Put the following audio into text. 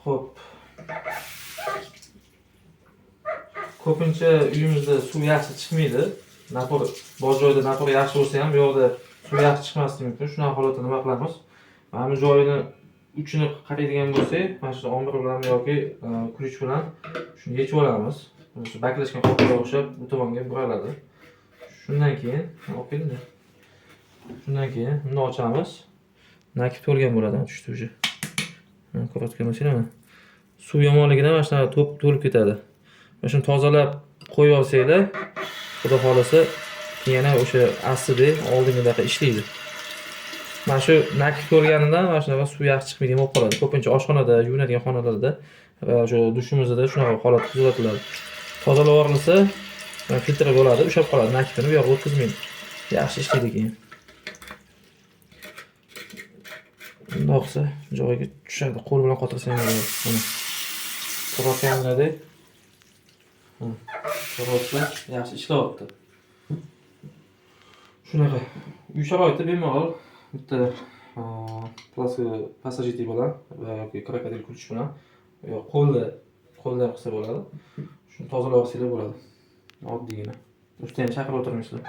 Xo'p. Ko'pincha uyimizda suv yaxshi chiqmaydi. Napor bor joyda napor yaxshi bo'lsa ham, bu yoqda suv yaxshi chiqmasligi mumkin. Shunaqa holatda nima qilamiz? Mana bu joyini uchini qaraydigan bo'lsak, mana shu ombir bilan yoki kulich bilan shuni yechib olamiz. Shu baklashgan qopga o'xshab bu tomonga buraladi. Shundan keyin o'qingda. Shundan keyin buni ochamiz. Nakib to'lgan bo'ladi, tushdi uje. Ko'rayotgan bo'lsanglar, suv yomonligidan mana shunaqa to'lib ketadi. Mana shuni tozalab qo'yib olsanglar, xudo xolasa yana o'sha asli oldingidaqa ishlaydi. Mana shu nakib to'lganidan mana shunaqa suv yaxshi chiqmaydigan bo'lib qoladi. Ko'pincha oshxonada, yuvinadigan xonalarda va o'sha dushimizda shunaqa holat kuzatiladi. Tozalab yuborilsa, filtr bo'ladi, ushlab qoladi, nakibini bu yoqqa o'tkazmaydi. Yaxshi ishlaydi keyin. Bundoqsa joyiga tushadi. Qo'l bilan qotirsangiz bo'ladi. Mana ko'rayotganingizdek. Ko'ryapsizlar, yaxshi ishlayapti. Shunaqa. Uy sharoitida bemalol bitta passajitlik bilan yoki krokodil kulish bilan yoki qo'lda qilsa bo'ladi. Shuni tozalab olsanglar bo'ladi. Oddiygina. Ustiga ham chaqirib o'tirmaysizlar.